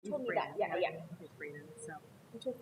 told me that. Yeah, yeah. He's Braden, so. Which is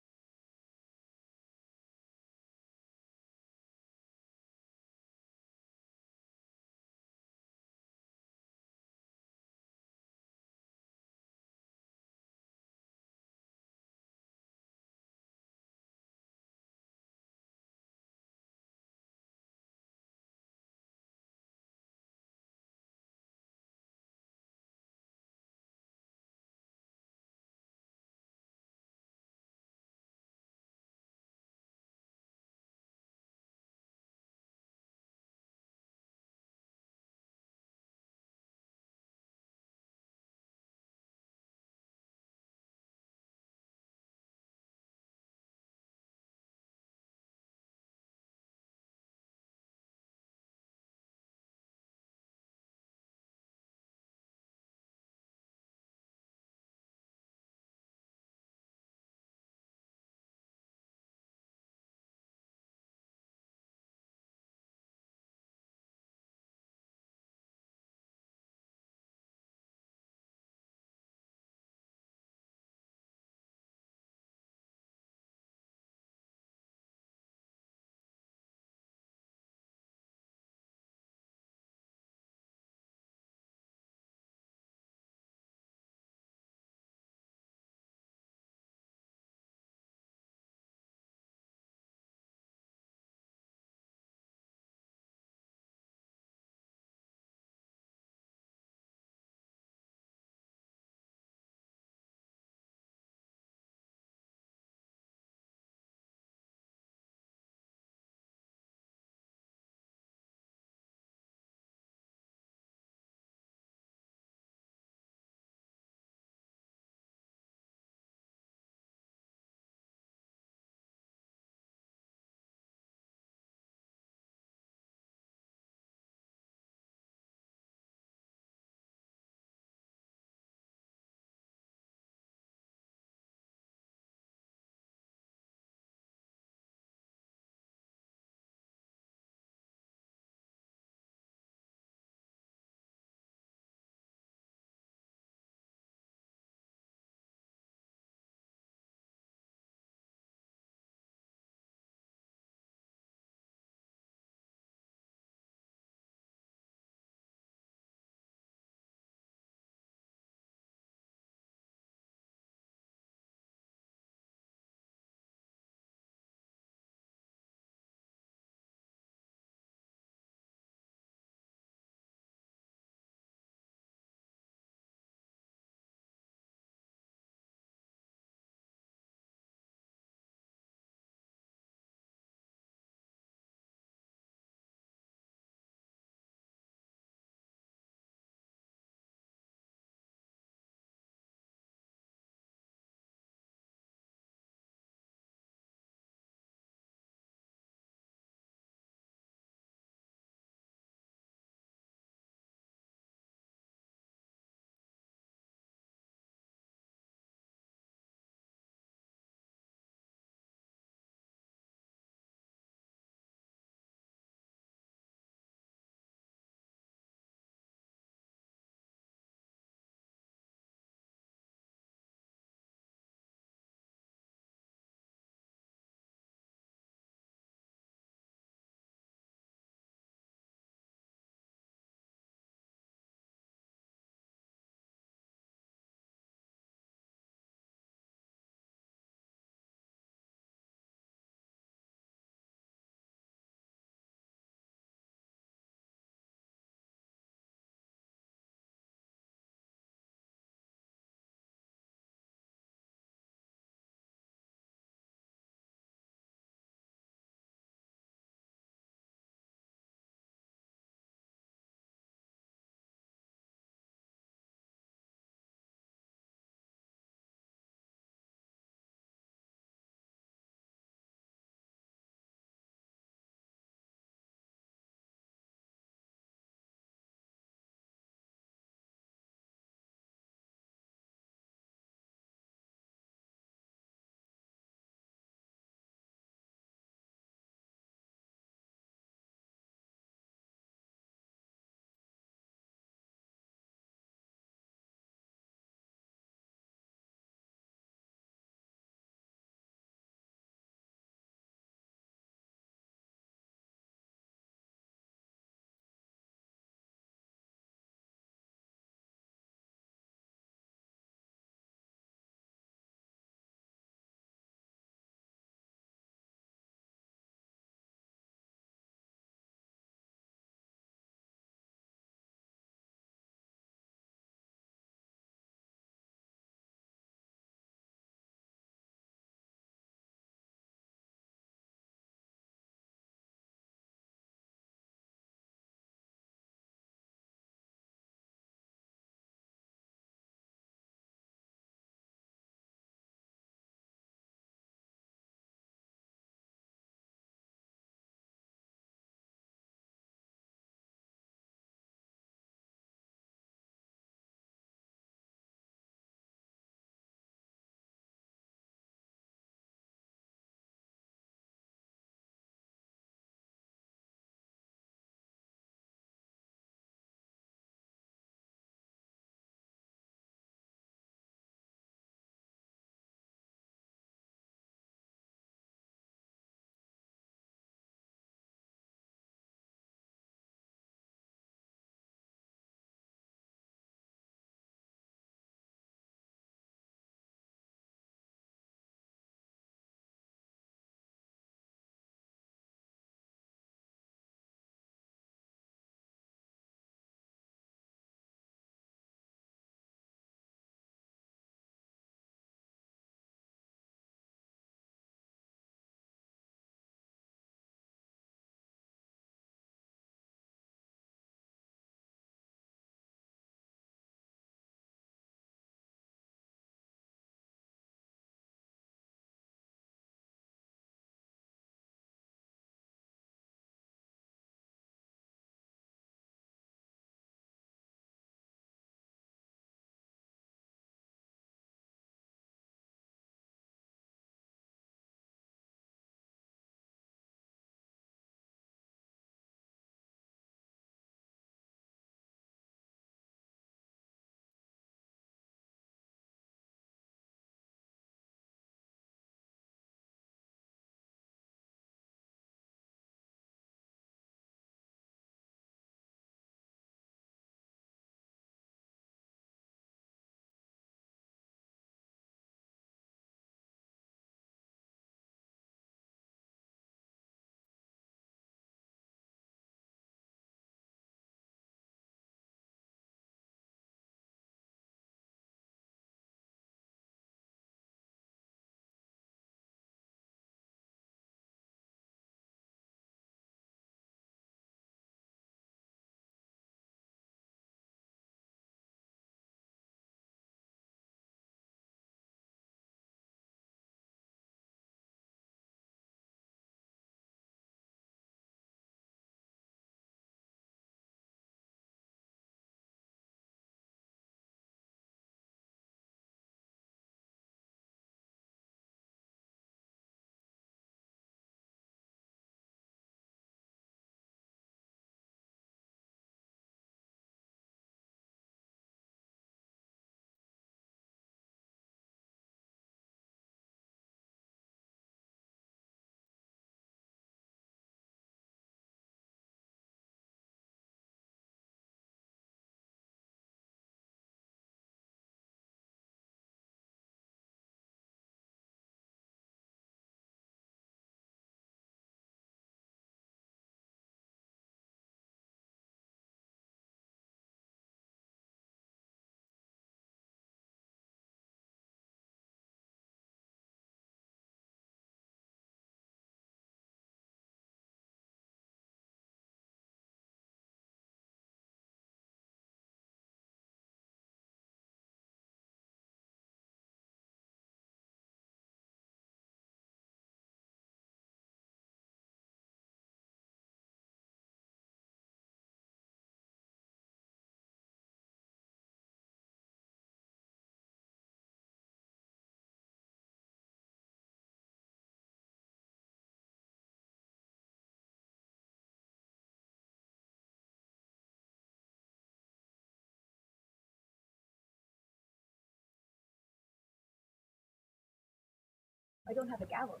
I don't have a gavel.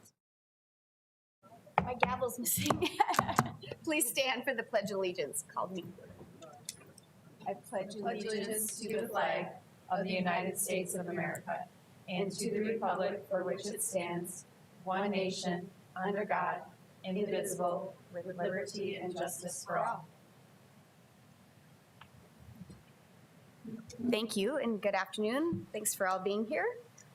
My gavel's missing. Please stand for the Pledge of Allegiance. Called me. I pledge allegiance to the flag of the United States of America and to the republic for which it stands, one nation, under God, indivisible, with liberty and justice for all. Thank you and good afternoon. Thanks for all being here.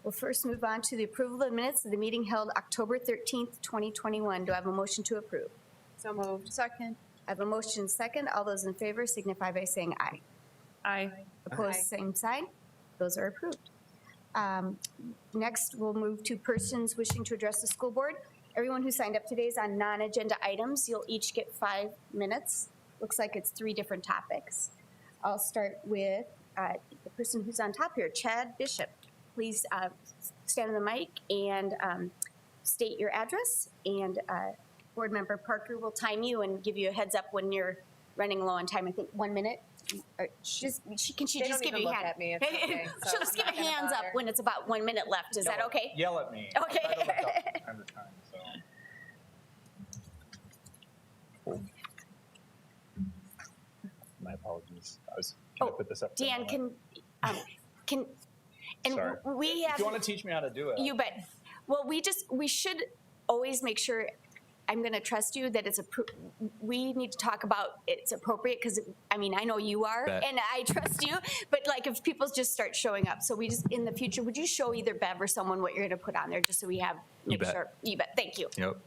We'll first move on to the approval of the minutes of the meeting held October 13th, 2021. Do I have a motion to approve? So moved. Second. I have a motion second. All those in favor signify by saying aye. Aye. Opposed, same sign. Those are approved. Next, we'll move to persons wishing to address the school board. Everyone who signed up today is on non-agenda items. You'll each get 5 minutes. Looks like it's 3 different topics. I'll start with the person who's on top here, Chad Bishop. Please stand on the mic and state your address, and board member Parker will time you and give you a heads up when you're running low on time. I think 1 minute. Or she just give you a hand? At me. It's okay. So She'll just give a hands up when it's about 1 minute left. Is that okay? Yell at me. Okay. I don't look up from time to time, so. My apologies. I was trying to put this up. Dan, and Sorry. we have. If you want to teach me how to do it. You bet. Well, we should always make sure. I'm going to trust you that we need to talk about it's appropriate because, I mean, I know you are and I trust you, but like if people just start showing up. So we just, in the future, would you show either Bev or someone what you're going to put on there just so we have, make sure. You bet. Thank you. Yep.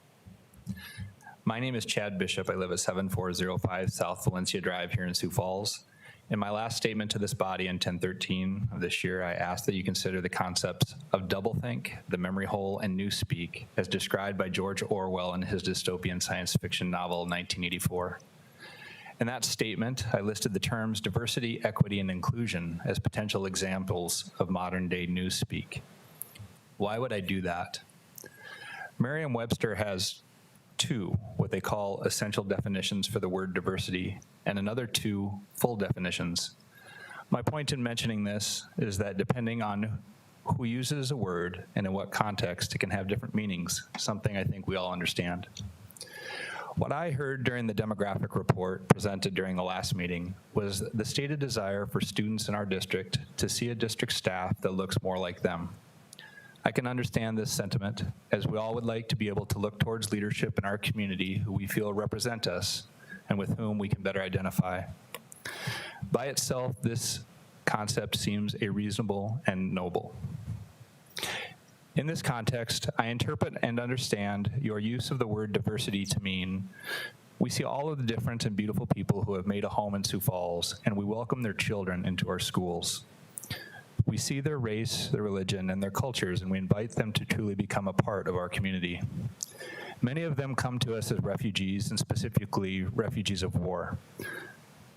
My name is Chad Bishop. I live at 7405 South Valencia Drive here in Sioux Falls. In my last statement to this body in 10/13 of this year, I asked that you consider the concepts of doublethink, the memory hole, and newspeak as described by George Orwell in his dystopian science fiction novel 1984. In that statement, I listed the terms diversity, equity, and inclusion as potential examples of modern-day newspeak. Why would I do that? Merriam-Webster has 2 what they call essential definitions for the word diversity, and another 2 full definitions. My point in mentioning this is that depending on who uses a word and in what context, it can have different meanings, something I think we all understand. What I heard during the demographic report presented during the last meeting was the stated desire for students in our district to see a district staff that looks more like them. I can understand this sentiment, as we all would like to be able to look towards leadership in our community who we feel represent us and with whom we can better identify. By itself, this concept seems a reasonable and noble. In this context, I interpret and understand your use of the word diversity to mean we see all of the different and beautiful people who have made a home in Sioux Falls, and we welcome their children into our schools. We see their race, their religion, and their cultures, and we invite them to truly become a part of our community. Many of them come to us as refugees, and specifically refugees of war.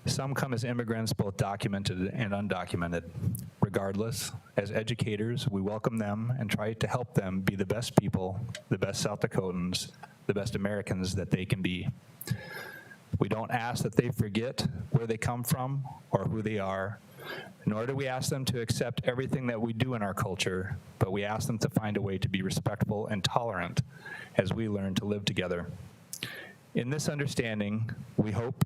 Some come as immigrants, both documented and undocumented. Regardless, as educators, we welcome them and try to help them be the best people, the best South Dakotans, the best Americans that they can be. We don't ask that they forget where they come from or who they are, nor do we ask them to accept everything that we do in our culture, but we ask them to find a way to be respectful and tolerant as we learn to live together. In this understanding, we hope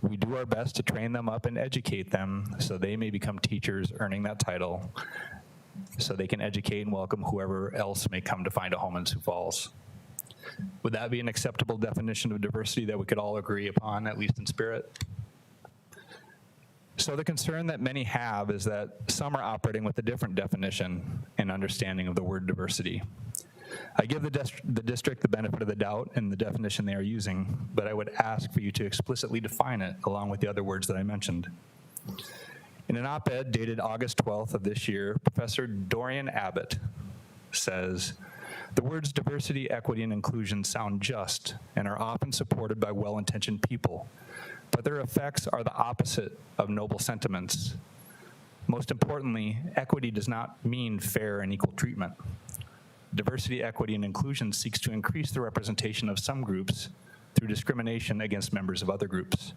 we do our best to train them up and educate them so they may become teachers earning that title, so they can educate and welcome whoever else may come to find a home in Sioux Falls. Would that be an acceptable definition of diversity that we could all agree upon, at least in spirit? So the concern that many have is that some are operating with a different definition and understanding of the word diversity. I give the district the benefit of the doubt in the definition they are using, but I would ask for you to explicitly define it along with the other words that I mentioned. In an op-ed dated August 12th of this year, Professor Dorian Abbott says, "The words diversity, equity, and inclusion sound just and are often supported by well-intentioned people, but their effects are the opposite of noble sentiments. Most importantly, equity does not mean fair and equal treatment. Diversity, equity, and inclusion seeks to increase the representation of some groups through discrimination against members of other groups.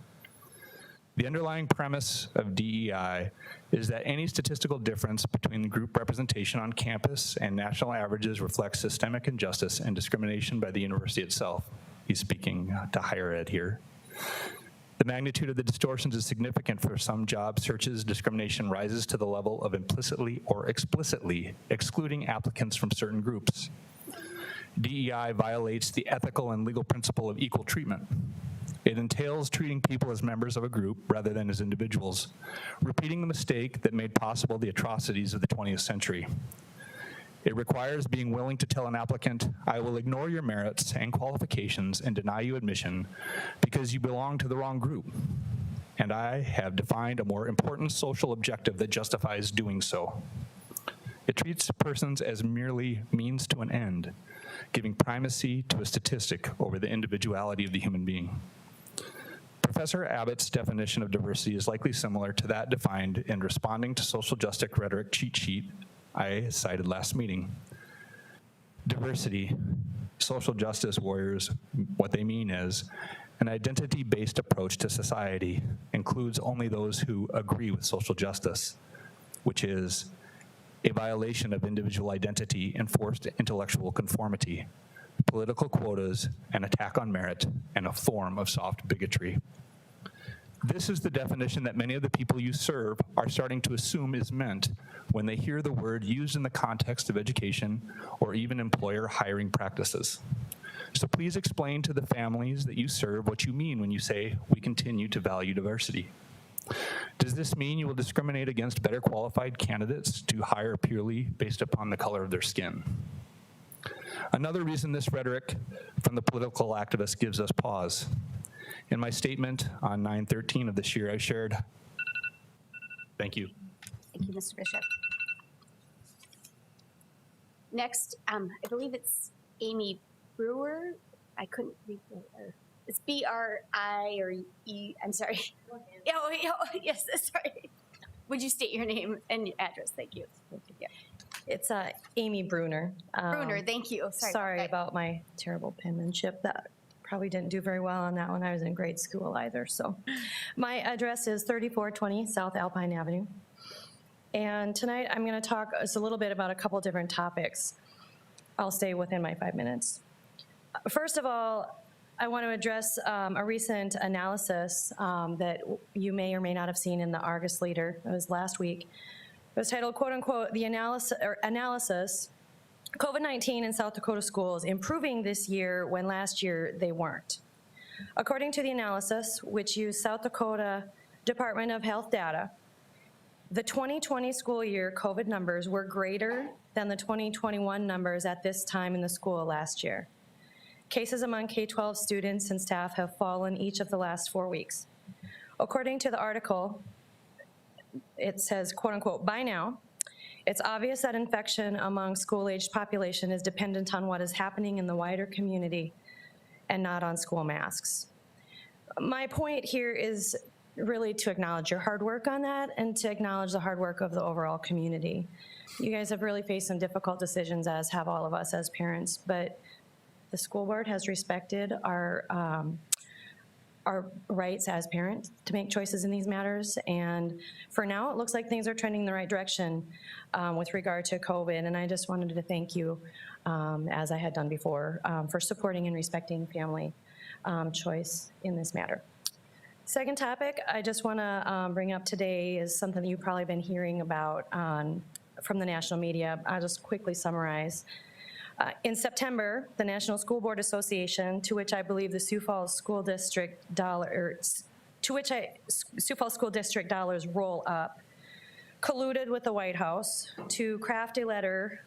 The underlying premise of DEI is that any statistical difference between the group representation on campus and national averages reflects systemic injustice and discrimination by the university itself. He's speaking to higher ed here. The magnitude of the distortions is significant. For some job searches, discrimination rises to the level of implicitly or explicitly excluding applicants from certain groups. DEI violates the ethical and legal principle of equal treatment. It entails treating people as members of a group rather than as individuals, repeating the mistake that made possible the atrocities of the 20th century. It requires being willing to tell an applicant, I will ignore your merits and qualifications and deny you admission because you belong to the wrong group. And I have defined a more important social objective that justifies doing so. It treats persons as merely means to an end, giving primacy to a statistic over the individuality of the human being. Professor Abbott's definition of diversity is likely similar to that defined in Responding to Social Justice Rhetoric cheat sheet I cited last meeting. Diversity, social justice warriors, what they mean is an identity-based approach to society includes only those who agree with social justice, which is a violation of individual identity, enforced intellectual conformity, political quotas, an attack on merit, and a form of soft bigotry. This is the definition that many of the people you serve are starting to assume is meant when they hear the word used in the context of education or even employer hiring practices. So please explain to the families that you serve what you mean when you say, we continue to value diversity. Does this mean you will discriminate against better qualified candidates to hire purely based upon the color of their skin? Another reason this rhetoric from the political activists gives us pause. In my statement on 9/13 of this year, I shared, thank you. Thank you, Mr. Bishop. Next, I believe it's Amy Brewer. I couldn't read it's B-R-I or E, I'm sorry. Oh, yes, sorry. Would you state your name and your address? Thank you. Yeah. It's Amy Bruner. Bruner, thank you. Sorry about my terrible penmanship. That probably didn't do very well on that one. I was in grade school either. So my address is 3420 South Alpine Avenue. And tonight I'm going to talk just a little bit about a couple different topics. I'll stay within my 5 minutes. First of all, I want to address a recent analysis that you may or may not have seen in the Argus Leader. It was last week. It was titled, quote unquote, the analysis, COVID-19 in South Dakota schools improving this year when last year they weren't. According to the analysis, which used South Dakota Department of Health data, the 2020 school year COVID numbers were greater than the 2021 numbers at this time in the school last year. Cases among K-12 students and staff have fallen each of the last 4 weeks. According to the article, it says, quote unquote, by now, it's obvious that infection among school-aged population is dependent on what is happening in the wider community and not on school masks. My point here is really to acknowledge your hard work on that and to acknowledge the hard work of the overall community. You guys have really faced some difficult decisions, as have all of us as parents, but the school board has respected our rights as parents to make choices in these matters. And for now, it looks like things are trending in the right direction with regard to COVID. And I just wanted to thank you, as I had done before, for supporting and respecting family choice in this matter. Second topic I just want to bring up today is something that you've probably been hearing about from the national media. I'll just quickly summarize. In September, the National School Board Association, to which I believe the Sioux Falls School District Sioux Falls School District dollars roll up, colluded with the White House to craft a letter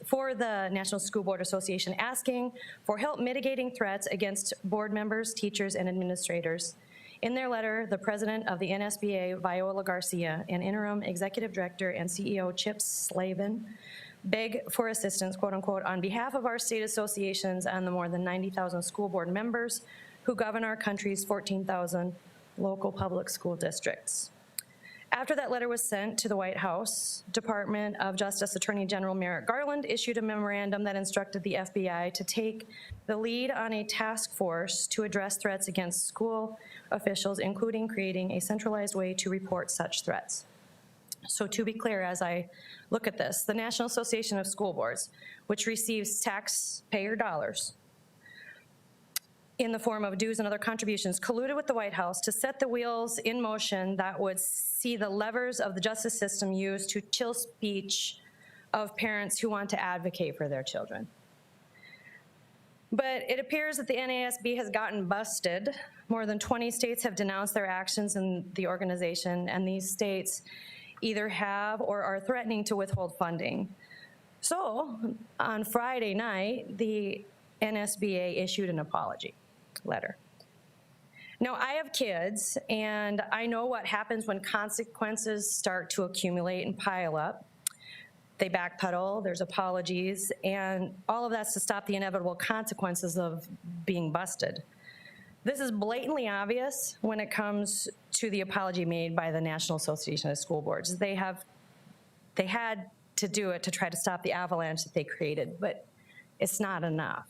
for the National School Board Association asking for help mitigating threats against board members, teachers, and administrators. In their letter, the president of the NSBA, Viola Garcia, and interim executive director and CEO Chip Slavin beg for assistance, quote unquote, on behalf of our state associations and the more than 90,000 school board members who govern our country's 14,000 local public school districts. After that letter was sent to the White House, Department of Justice Attorney General Merrick Garland issued a memorandum that instructed the FBI to take the lead on a task force to address threats against school officials, including creating a centralized way to report such threats. So to be clear, as I look at this, the National Association of School Boards, which receives taxpayer dollars in the form of dues and other contributions, colluded with the White House to set the wheels in motion that would see the levers of the justice system used to chill speech of parents who want to advocate for their children. But it appears that the NASB has gotten busted. More than 20 states have denounced their actions in the organization, and these states either have or are threatening to withhold funding. So on Friday night, the NSBA issued an apology letter. Now, I have kids, and I know what happens when consequences start to accumulate and pile up. They backpedal, there's apologies, and all of that's to stop the inevitable consequences of being busted. This is blatantly obvious when it comes to the apology made by the National Association of School Boards. They had to do it to try to stop the avalanche that they created, but it's not enough.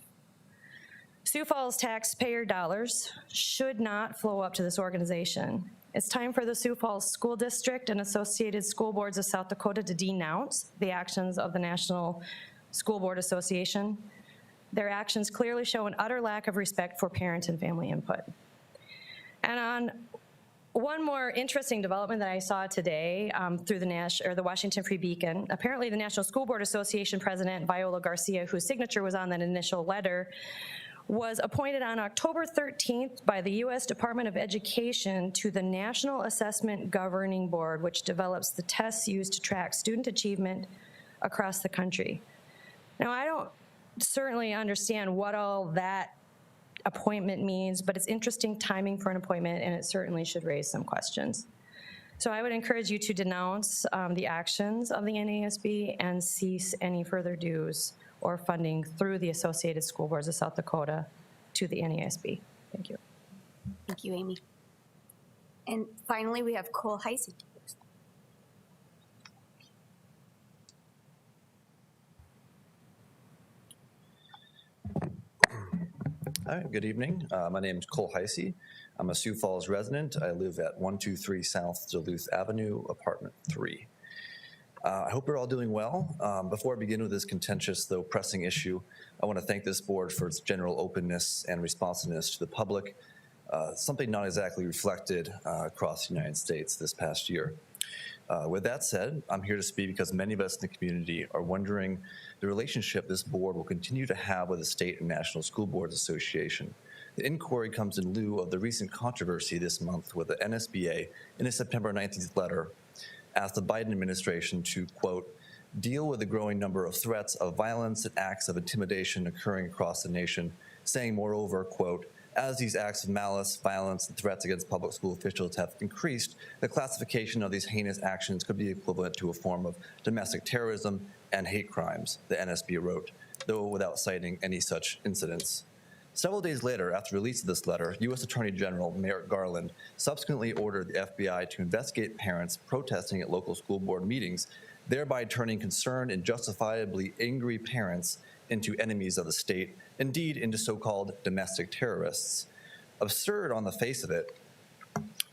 Sioux Falls taxpayer dollars should not flow up to this organization. It's time for the Sioux Falls School District and Associated School Boards of South Dakota to denounce the actions of the National School Board Association. Their actions clearly show an utter lack of respect for parent and family input. And on one more interesting development that I saw today through the Washington Free Beacon, apparently the National School Board Association President Viola Garcia, whose signature was on that initial letter, was appointed on October 13th by the U.S. Department of Education to the National Assessment Governing Board, which develops the tests used to track student achievement across the country. Now, I don't certainly understand what all that appointment means, but it's interesting timing for an appointment, and it certainly should raise some questions. So I would encourage you to denounce the actions of the NASB and cease any further dues or funding through the Associated School Boards of South Dakota to the NASB. Thank you. Thank you, Amy. And finally, we have Cole Heisey. Hi, good evening. My name is Cole Heisey. I'm a Sioux Falls resident. I live at 123 South Duluth Avenue, apartment 3. I hope you're all doing well. Before I begin with this contentious, though pressing issue, I want to thank this board for its general openness and responsiveness to the public, something not exactly reflected across the United States this past year. With that said, I'm here to speak because many of us in the community are wondering the relationship this board will continue to have with the State and National School Boards Association. The inquiry comes in lieu of the recent controversy this month with the NSBA in a September 19th letter asked the Biden administration to, quote, deal with the growing number of threats of violence and acts of intimidation occurring across the nation, saying moreover, quote, as these acts of malice, violence, and threats against public school officials have increased, the classification of these heinous actions could be equivalent to a form of domestic terrorism and hate crimes, the NSB wrote, though without citing any such incidents. Several days later, after the release of this letter, U.S. Attorney General Merrick Garland subsequently ordered the FBI to investigate parents protesting at local school board meetings, thereby turning concerned and justifiably angry parents into enemies of the state, indeed into so-called domestic terrorists. Absurd on the face of it,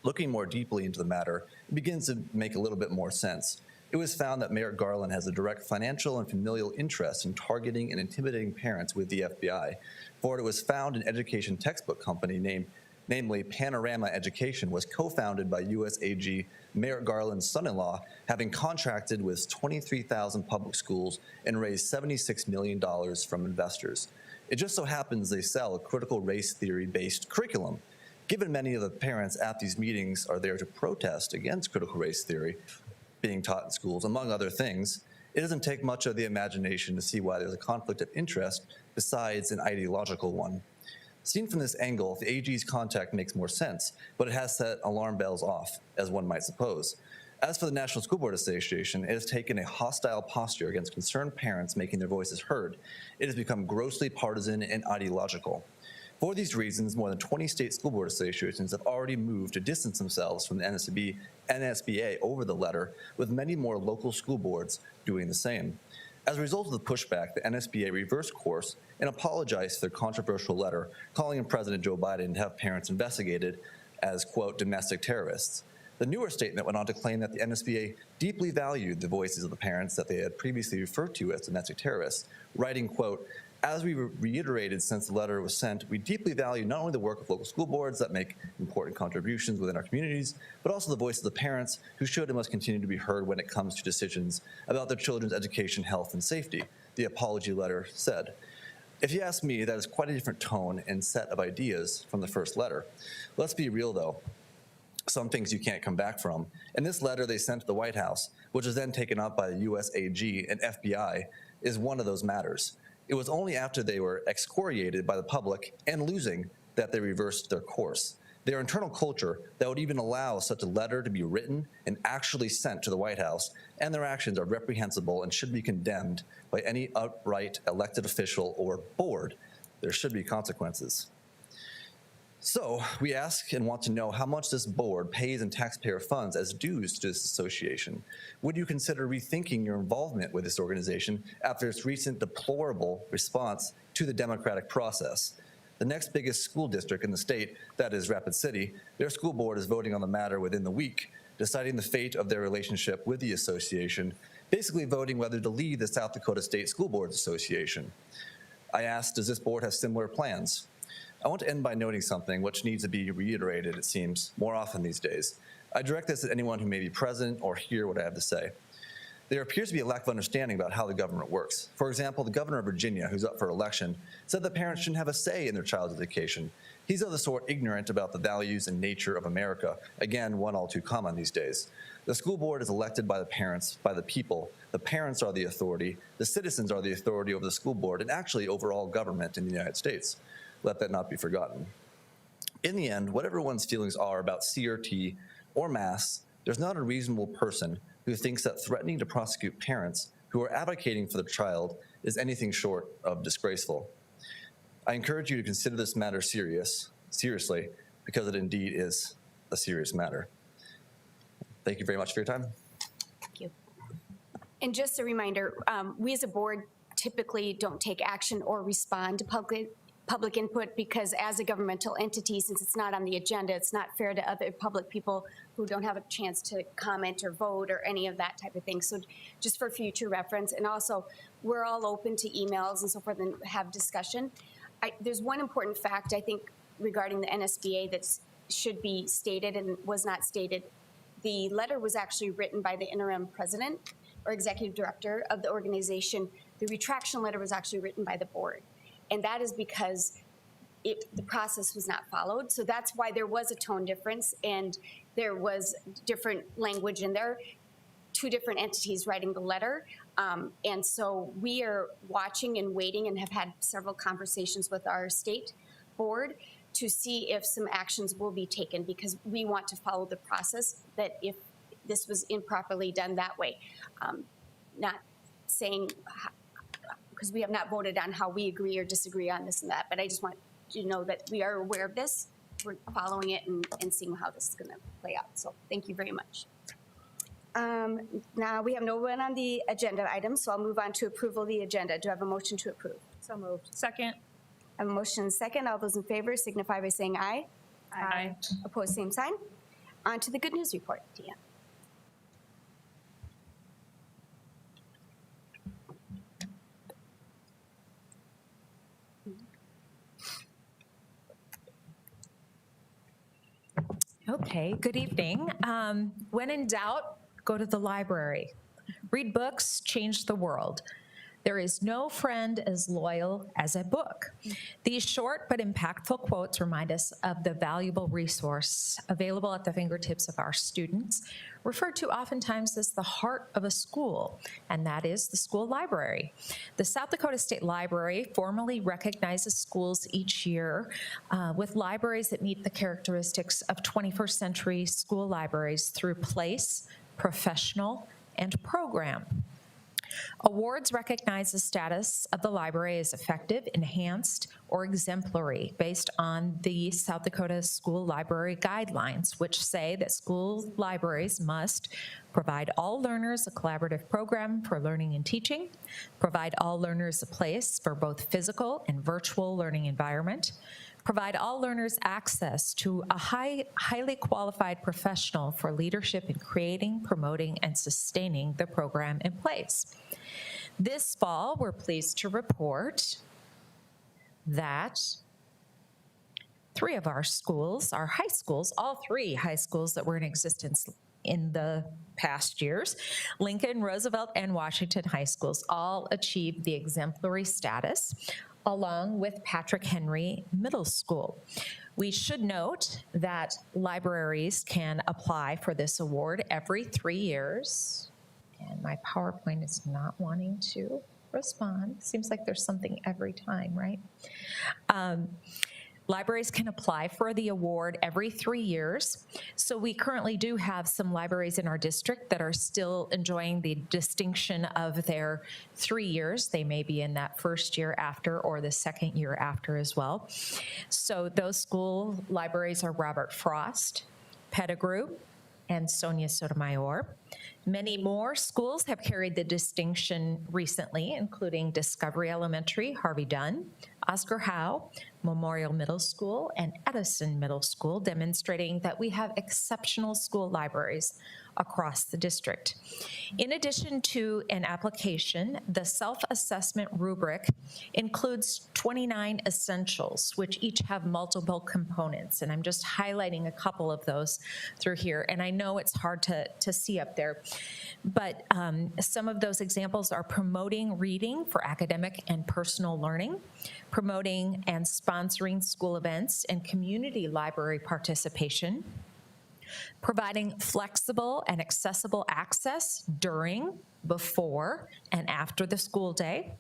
looking more deeply into the matter, it begins to make a little bit more sense. It was found that Merrick Garland has a direct financial and familial interest in targeting and intimidating parents with the FBI. For it was found an education textbook company namely Panorama Education, was co-founded by U.S. AG Merrick Garland's son-in-law, having contracted with 23,000 public schools and raised $76 million from investors. It just so happens they sell a critical race theory-based curriculum. Given many of the parents at these meetings are there to protest against critical race theory being taught in schools, among other things, it doesn't take much of the imagination to see why there's a conflict of interest besides an ideological one. Seen from this angle, the AG's contact makes more sense, but it has set alarm bells off, as one might suppose. As for the National School Board Association, it has taken a hostile posture against concerned parents making their voices heard. It has become grossly partisan and ideological. For these reasons, more than 20 state school board associations have already moved to distance themselves from the NSBA over the letter, with many more local school boards doing the same. As a result of the pushback, the NSBA reversed course and apologized for their controversial letter, calling on President Joe Biden to have parents investigated as, quote, domestic terrorists. The newer statement went on to claim that the NSBA deeply valued the voices of the parents that they had previously referred to as domestic terrorists, writing, quote, as we reiterated since the letter was sent, we deeply value not only the work of local school boards that make important contributions within our communities, but also the voice of the parents who should and must continue to be heard when it comes to decisions about their children's education, health, and safety, the apology letter said. If you ask me, that is quite a different tone and set of ideas from the first letter. Let's be real, though. Some things you can't come back from. In this letter they sent to the White House, which was then taken up by the US AG and FBI, is one of those matters. It was only after they were excoriated by the public and losing that they reversed their course. Their internal culture that would even allow such a letter to be written and actually sent to the White House, and their actions are reprehensible and should be condemned by any upright elected official or board. There should be consequences. So we ask and want to know how much this board pays in taxpayer funds as dues to this association. Would you consider rethinking your involvement with this organization after its recent deplorable response to the democratic process? The next biggest school district in the state, that is Rapid City, their school board is voting on the matter within the week, deciding the fate of their relationship with the association, basically voting whether to leave the South Dakota State School Boards Association. I asked, does this board have similar plans? I want to end by noting something which needs to be reiterated, it seems, more often these days. I direct this at anyone who may be present or hear what I have to say. There appears to be a lack of understanding about how the government works. For example, the governor of Virginia, who's up for election, said that parents shouldn't have a say in their child's education. He's of the sort ignorant about the values and nature of America. Again, one all too common these days. The school board is elected by the parents, by the people. The parents are the authority. The citizens are the authority over the school board and actually over all government in the United States. Let that not be forgotten. In the end, whatever one's feelings are about CRT or masks, there's not a reasonable person who thinks that threatening to prosecute parents who are advocating for their child is anything short of disgraceful. I encourage you to consider this matter seriously, because it indeed is a serious matter. Thank you very much for your time. Thank you. And just a reminder, we as a board typically don't take action or respond to public input because as a governmental entity, since it's not on the agenda, it's not fair to other public people who don't have a chance to comment or vote or any of that type of thing. So just for future reference, and also we're all open to emails and so forth and have discussion. There's one important fact I think regarding the NSBA that should be stated and was not stated. The letter was actually written by the interim president or executive director of the organization. The retraction letter was actually written by the board. And that is because the process was not followed. So that's why there was a tone difference and there was different language in there, two different entities writing the letter. And so we are watching and waiting and have had several conversations with our state board to see if some actions will be taken because we want to follow the process that if this was improperly done that way. Not saying, because we have not voted on how we agree or disagree on this and that, but I just want you to know that we are aware of this. We're following it and seeing how this is going to play out. So thank you very much. Now we have no one on the agenda item, so I'll move on to approval of the agenda. Do I have a motion to approve? So moved. Second. I have a motion and a second. All those in favor signify by saying aye. Aye. Opposed, same sign. On to the good news report, Deanne. Okay, good evening. When in doubt, go to the library. Read books, change the world. There is no friend as loyal as a book. These short but impactful quotes remind us of the valuable resource available at the fingertips of our students, referred to oftentimes as the heart of a school, and that is the school library. The South Dakota State Library formally recognizes schools each year with libraries that meet the characteristics of 21st century school libraries through place, professional, and program. Awards recognize the status of the library as effective, enhanced, or exemplary based on the South Dakota School Library Guidelines, which say that school libraries must provide all learners a collaborative program for learning and teaching, provide all learners a place for both physical and virtual learning environment, provide all learners access to a highly qualified professional for leadership in creating, promoting, and sustaining the program in place. This fall, we're pleased to report that 3 of our schools, our high schools, all 3 high schools that were in existence in the past years, Lincoln, Roosevelt, and Washington high schools, all achieved the exemplary status, along with Patrick Henry Middle School. We should note that libraries can apply for this award every 3 years. And my PowerPoint is not wanting to respond. Seems like there's something every time, right? Libraries can apply for the award every 3 years. So we currently do have some libraries in our district that are still enjoying the distinction of their 3 years. They may be in that first year after or the second year after as well. So those school libraries are Robert Frost, Pettigrew, and Sonia Sotomayor. Many more schools have carried the distinction recently, including Discovery Elementary, Harvey Dunn, Oscar Howe, Memorial Middle School, and Edison Middle School, demonstrating that we have exceptional school libraries across the district. In addition to an application, the self-assessment rubric includes 29 essentials, which each have multiple components. And I'm just highlighting a couple of those through here. And I know it's hard to see up there, but some of those examples are promoting reading for academic and personal learning, promoting and sponsoring school events and community library participation, providing flexible and accessible access during, before, and after the school day,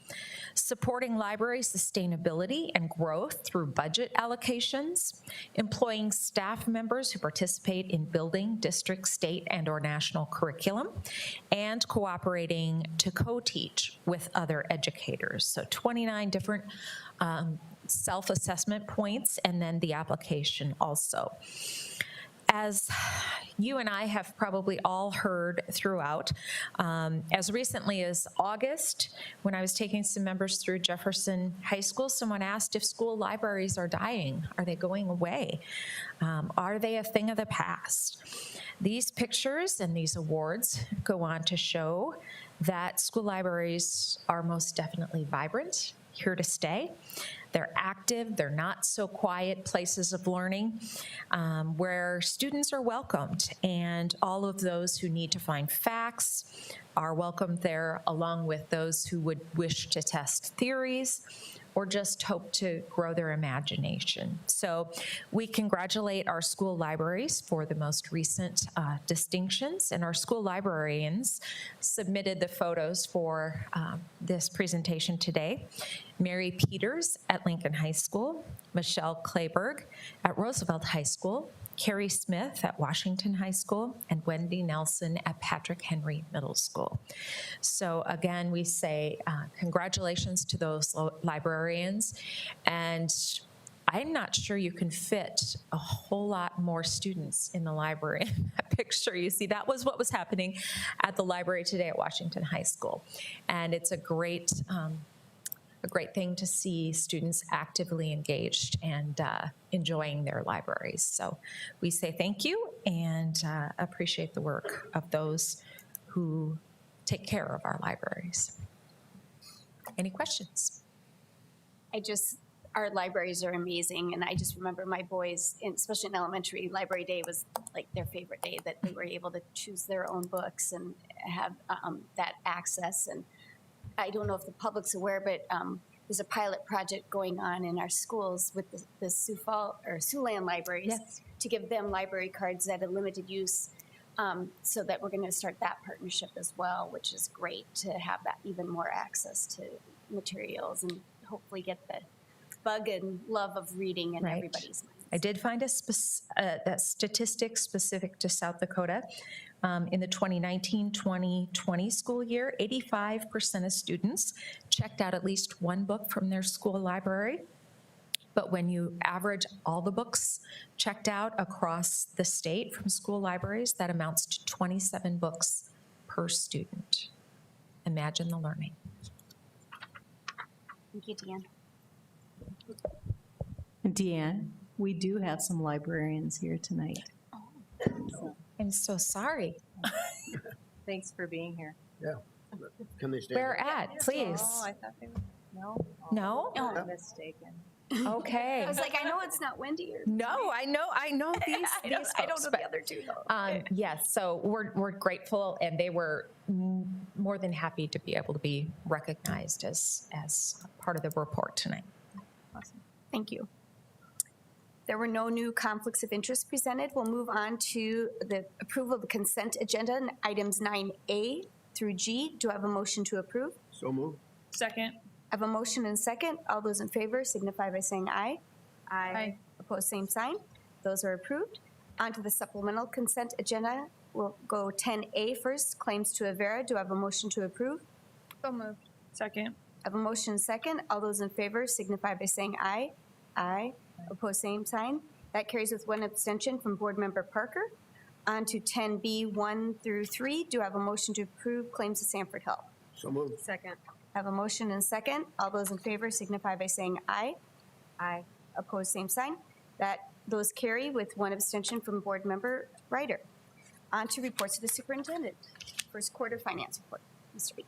supporting library sustainability and growth through budget allocations, employing staff members who participate in building district, state, and/or national curriculum, and cooperating to co-teach with other educators. So 29 different self-assessment points, and then the application also. As you and I have probably all heard throughout, as recently as August, when I was taking some members through Jefferson High School, someone asked if school libraries are dying. Are they going away? Are they a thing of the past? These pictures and these awards go on to show that school libraries are most definitely vibrant, here to stay. They're active, they're not so quiet places of learning where students are welcomed, and all of those who need to find facts are welcomed there, along with those who would wish to test theories or just hope to grow their imagination. So we congratulate our school libraries for the most recent distinctions, and our school librarians submitted the photos for this presentation today. Mary Peters at Lincoln High School, Michelle Clayberg at Roosevelt High School, Carrie Smith at Washington High School, and Wendy Nelson at Patrick Henry Middle School. So again, we say congratulations to those librarians, and I'm not sure you can fit a whole lot more students in the library in that picture. You see, that was what was happening at the library today at Washington High School, and it's a great thing to see students actively engaged and enjoying their libraries. So we say thank you and appreciate the work of those who take care of our libraries. Any questions? Our libraries are amazing, and I just remember my boys, especially in elementary, library day was like their favorite day, that they were able to choose their own books and have that access. And I don't know if the public's aware, but there's a pilot project going on in our schools with the Sioux Falls or Siouxland libraries to give them library cards at a limited use, so that we're going to start that partnership as well, which is great to have that even more access to materials and hopefully get the bug and love of reading in everybody's minds. I did find a statistic specific to South Dakota, In the 2019-2020 school year, 85% of students checked out at least one book from their school library. But when you average all the books checked out across the state from school libraries, that amounts to 27 books per student. Imagine the learning. Thank you, Deanne. Deanne, we do have some librarians here tonight. I'm so sorry. Thanks for being here. Can they stand? Where at, please? Oh, I thought they were, no? No? I'm mistaken. Okay. I was like, I know it's not Wendy or. No, I know these I don't folks, know the but, other two though. yes, so we're grateful, and they were more than happy to be able to be recognized as part of the report tonight. Awesome. Thank you. There were no new conflicts of interest presented. We'll move on to the approval of the consent agenda and items 9A through G. Do I have a motion to approve? So moved. Second. I have a motion and a second. All those in favor signify by saying aye. Aye. Opposed, same sign. Those are approved. On to the supplemental consent agenda. We'll go 10A first, claims to Avera. Do I have a motion to approve? So moved. Second. I have a motion and a second. All those in favor signify by saying aye. Aye. Opposed, same sign. That carries with one abstention from Board Member Parker. On to 10B, 1 through 3. Do I have a motion to approve claims to Sanford Health? So moved. Second. I have a motion and a second. All those in favor signify by saying aye. Aye. Opposed, same sign. Those carry with one abstention from Board Member Ryder. On to reports to the superintendent. First quarter finance report. Mr. Beek.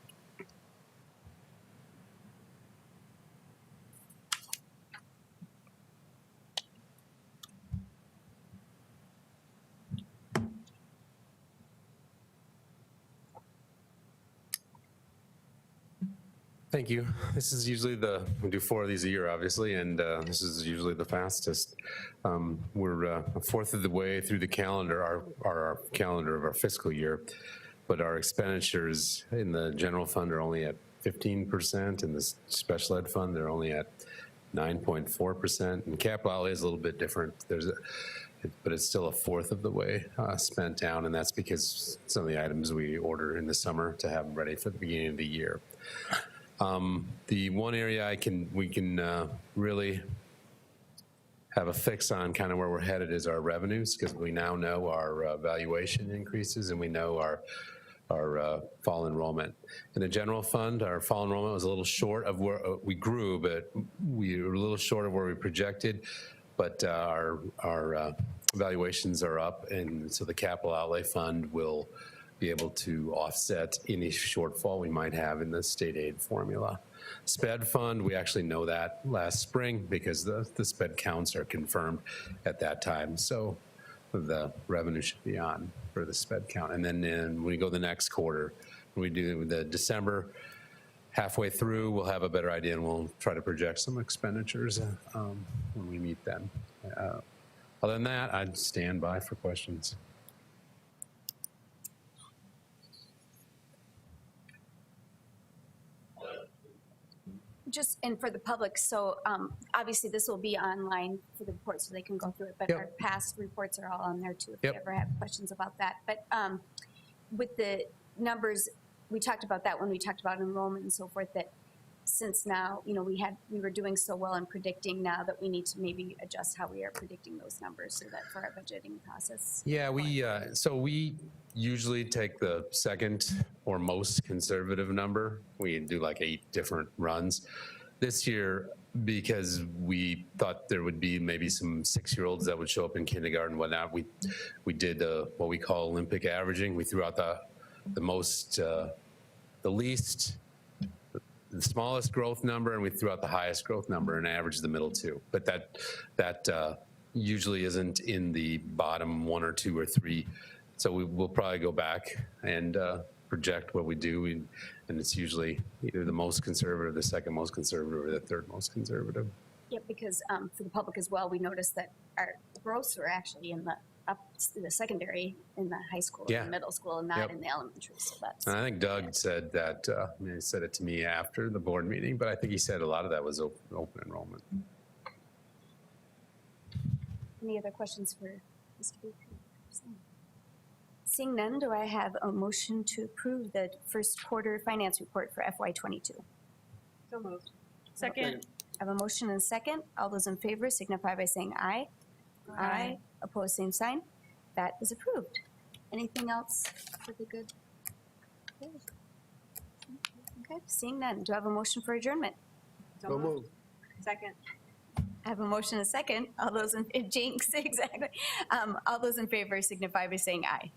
Thank you. This is usually we do 4 of these a year, obviously, and this is usually the fastest. We're a fourth of the way through the calendar, our calendar of our fiscal year, but our expenditures in the general fund are only at 15%, in the special ed fund, they're only at 9.4%, and capital outlay is a little bit different. But it's still a fourth of the way spent down, and that's because some of the items we order in the summer to have ready for the beginning of the year. The one area we can really have a fix on kind of where we're headed is our revenues, because we now know our valuation increases and we know our fall enrollment. In the general fund, our fall enrollment was a little short of where we grew, but we were a little short of where we projected. But our valuations are up, and so the capital outlay fund will be able to offset any shortfall we might have in the state aid formula. SPED fund, we actually know that last spring because the SPED counts are confirmed at that time. So the revenue should be on for the SPED count. And then when we go the next quarter, when we do the December, halfway through, we'll have a better idea and we'll try to project some expenditures when we meet then. Other than that, I'd stand by for questions. Just, and for the public, so obviously this will be online for the report so they can go through it, but Yep. our past reports are all on there too if Yep. you ever have questions about that. But with the numbers, we talked about that when we talked about enrollment and so forth, that since now, we were doing so well in predicting, now that we need to maybe adjust how we are predicting those numbers so that for our budgeting process. Yeah, we usually take the second or most conservative number. We do like 8 different runs. This year, because we thought there would be maybe some 6-year-olds that would show up in kindergarten and whatnot, we did what we call Olympic averaging. We threw out the smallest growth number, and we threw out the highest growth number and averaged the middle two. But that usually isn't in the bottom 1 or 2 or 3. So we'll probably go back and project what we do, and it's usually either the most conservative, the second most conservative, or the third most conservative. Yeah, because for the public as well, we noticed that our growths were actually in the secondary, in the high school, Yeah. and middle school, and not Yep. in the elementary. So that's. And I think Doug said that, he said it to me after the board meeting, but I think he said a lot of that was open enrollment. Any other questions for Mr. Booth? Seeing none, do I have a motion to approve the first quarter finance report for FY22? So moved. Second. I have a motion and a second. All those in favor signify by saying aye. Aye. Opposed, same sign. That is approved. Anything else for the good? Okay, seeing none. Do I have a motion for adjournment? So moved. Second. I have a motion and a second. All those in, jinx, exactly. All those in favor signify by saying aye.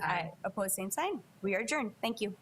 Aye. Opposed, same sign. We are adjourned. Thank you.